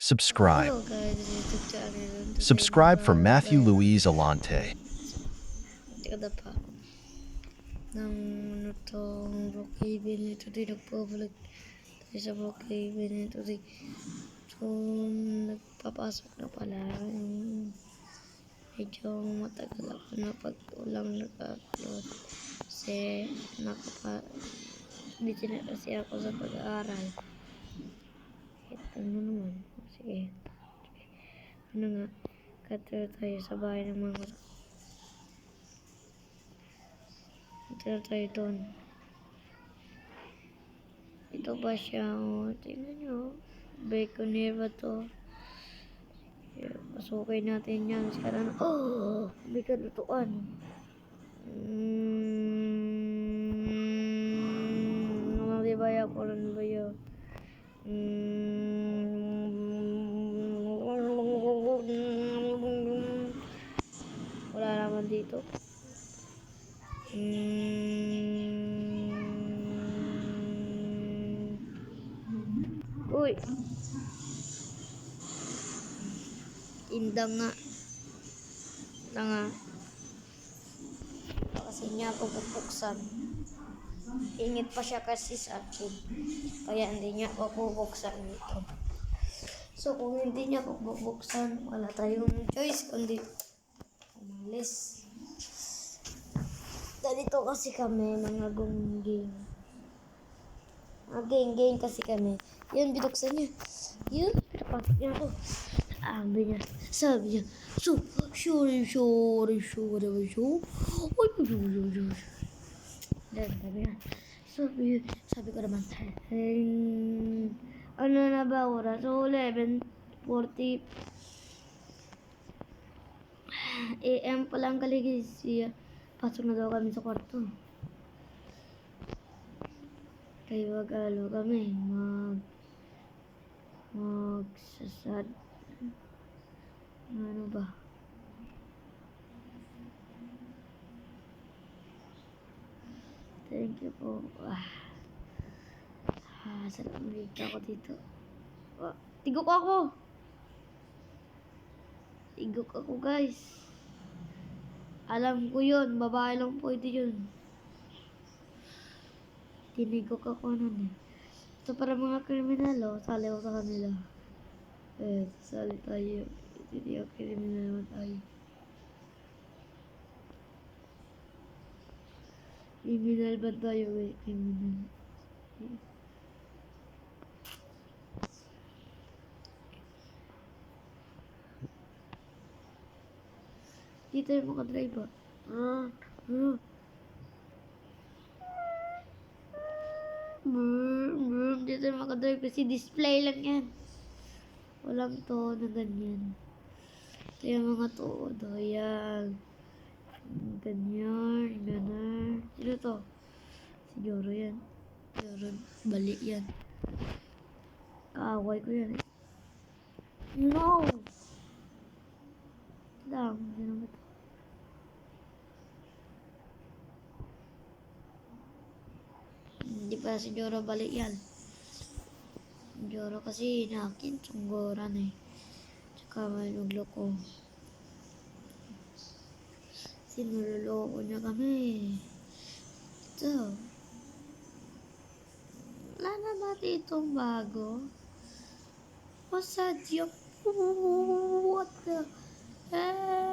Subscribe. Hello guys, YouTube channel. Today Subscribe for Matthew magbabayad Louise Alante. kada pa ng ano to Brookhaven. Today nagpo-vlog tayo sa Brookhaven. Today so nagpapasok na pala. Medyo matagal ako na pag ulang nag-upload kasi busy na kasi ako sa pag-aaral. Ano naman? Sige. Ano nga? Katira tayo sa bahay ng mga katira tayo doon. Ito ba siya? O, tingnan nyo. Baconair ba to? Pasukin natin yan. Sana oh! May kalutuan. Ano di ba yan? Ano ba yan? Wala naman dito. Uy! Indang nga. Tanga. Kasi niya ako bubuksan. Ingit pa siya kasi sa akin. Kaya hindi niya ako bubuksan dito. So kung hindi niya ako bubuksan, wala tayong choice kundi umalis. Ganito kasi kami, mga gungging. Mga geng-geng kasi kami. Yun, binuksan niya. Yun, pinapasok niya ako. Sabi niya, sorry. Dan sabi ko naman, ano na ba oras? So, 11:40 AM pa lang kaligisiya. Pasok na daw kami sa kwarto. Kaya wag-alo kami. Magsasad. Ano ba? Thank you po. Sarap malita ako dito. Tigok ako guys. Alam ko yun. Babae lang pwede yun. Tinigok ako nun eh. Ito para mga kriminal sali ako sa kanila. Sali tayo. Hindi ako kriminal naman tayo. Kriminal ba tayo kriminal? Dito yung mga driver. Dito yung mga driver kasi display lang yan. Walang to na ganyan. Ito yung mga todo. Yan. Ganyan. Sino to? Si Joro yan. Joro. Bali yan. Kaaway ko yan eh. No! Sino ba to? Hindi pa si Joro bali yan. Joro kasi nakin sunggoran eh. Tsaka may nagloko. Sinuloloko niya kami. Ito. Wala na ba ditong bago? Masadyo. What the hell?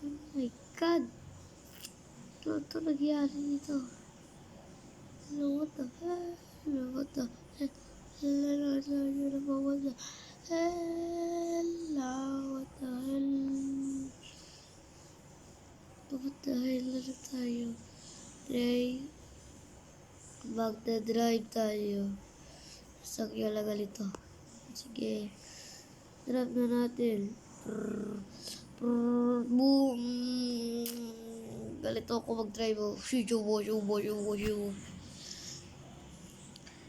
Oh my God. Ito nagyari dito. What the hell? What the hell? What the hell? Ano tayo? Magda-drive tayo. Sakyo lang galito. Sige. Drive na natin. Boom. Galito ako mag-drive. Shubo.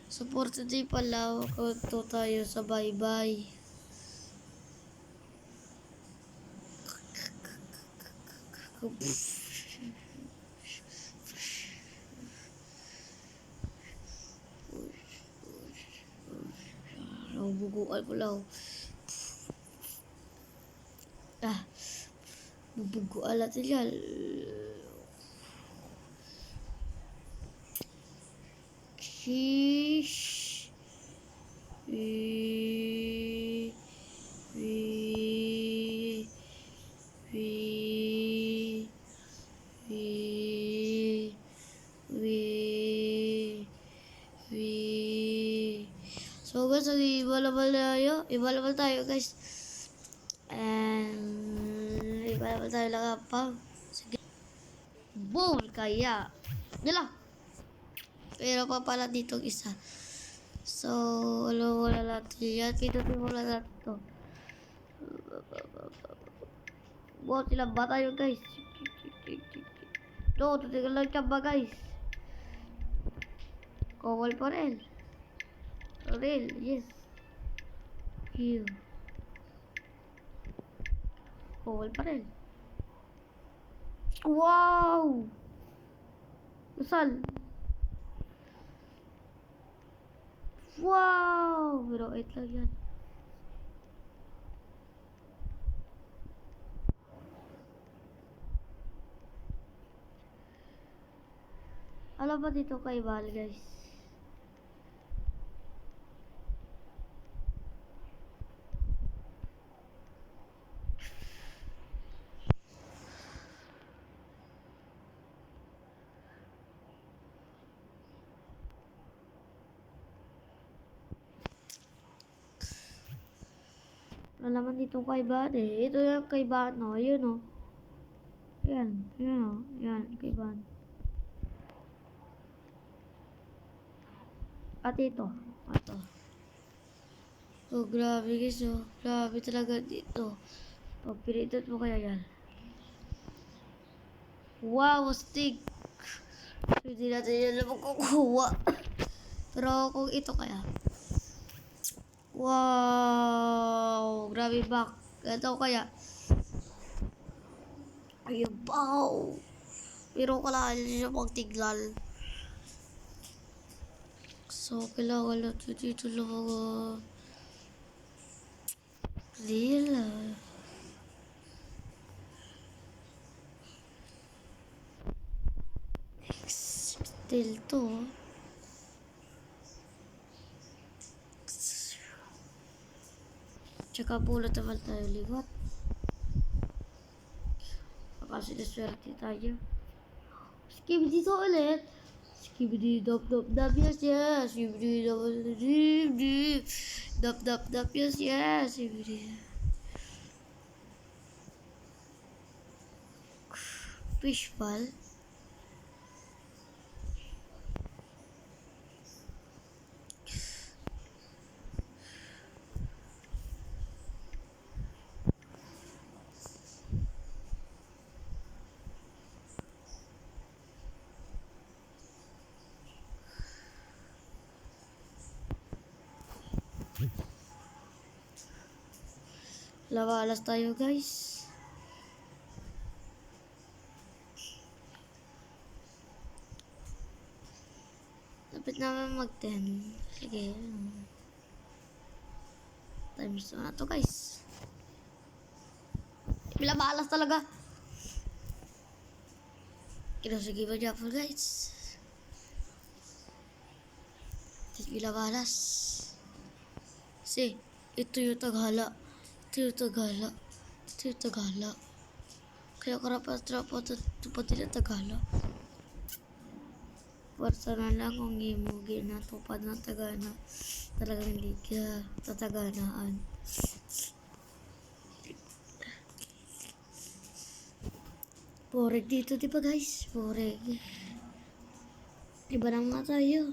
So for today pala, ito tayo sa bye-bye. bubuguan ko lang. Bubuguan natin yan. Sheesh. We. We. So guys, iba-labal tayo guys. And iba-labal tayo lang pa. Sige. Boom! Kaya. Nila. Pero pa pala dito isa. So, wala natin yan. Pindutin mo lang natin to. Wow, sila ba tayo guys? No, tutigal lang siya ba guys? Kowal pa rin. Real, yes. Here. Kowal pa rin. Wow! Usal. Wow! Pero 8 lang yan. Alam ba dito kay Val guys? Wala naman dito kay Val eh. Ito yung kay Val, no? Yun, no? Yan, no? Yan, kay Val. At ito. Oh, grabe guys, oh. Grabe talaga dito. Pagpilitot mo kaya yan. Wow, stick. Hindi natin yan lang magkukuha. Pero kung ito kaya. Wow, grabe back. Ito kaya. Ayun, wow. Pero kailangan siya magtiglal. So, kailangan natin dito lang mga real. Still to. Tsaka pulot naman tayo liwat. Baka sinaswerte tayo. Skip dito ulit. Skibidi dop dop dop yes yes. Skibidi dop dop dop dop yes yes. Skibidi. Fishball. Lawalas tayo guys. Dapat naman mag-10. Sige. Times na to guys. Lawalas talaga. Sige ba dyan po guys. Lawalas. Ito yung taghala. Ito yung taghala. Kaya karapat-rapat ito pa tila taghala. Puwersa na lang kung gimugi na tupad ng tagana. Talagang hindi ka tataganaan. Poreg dito diba guys? Poreg. Iba na nga tayo.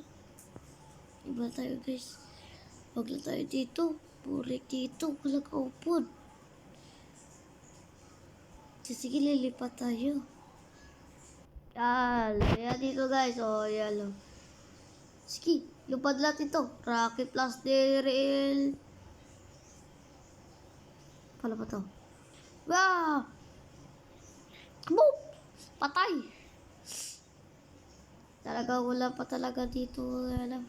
Iba tayo guys. Wag lang tayo dito. Poreg dito. Wala kaupod. Sige, lilipat tayo. Yan dito guys. O, yan o. Sige, lupad lahat ito. Rocky plus Daryl. Pala pa to. Wow! Boop! Patay! Talaga wala pa talaga dito. Alam.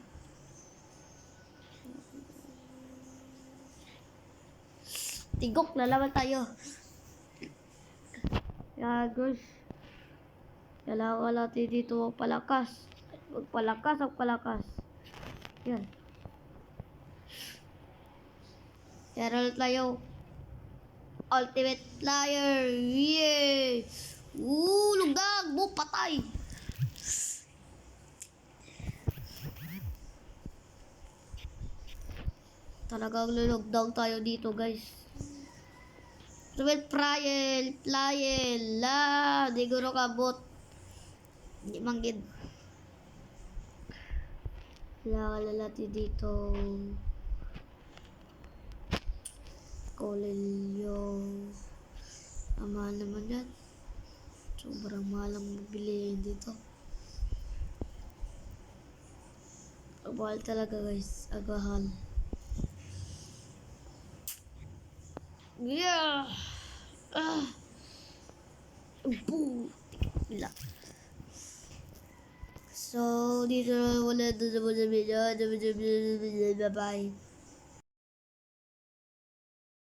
Tigok, lalaban tayo. Yeah, guys. Kailangan natin dito magpalakas. Magpalakas. Yan. Meron tayo. Ultimate Flyer. Yay! Lugdag! Patay! Talagang lulugdag tayo dito, guys. Ultimate Flyer. Di guro kabot. Hindi manggid. Kailangan natin dito. Kolelyo. Ang mahal naman yan. Sobrang mahal ang mabili dito. Ang mahal talaga, guys. Agahal. Yeah! Boom! Wala. So, dito na wala doon sa mga video. Bye-bye.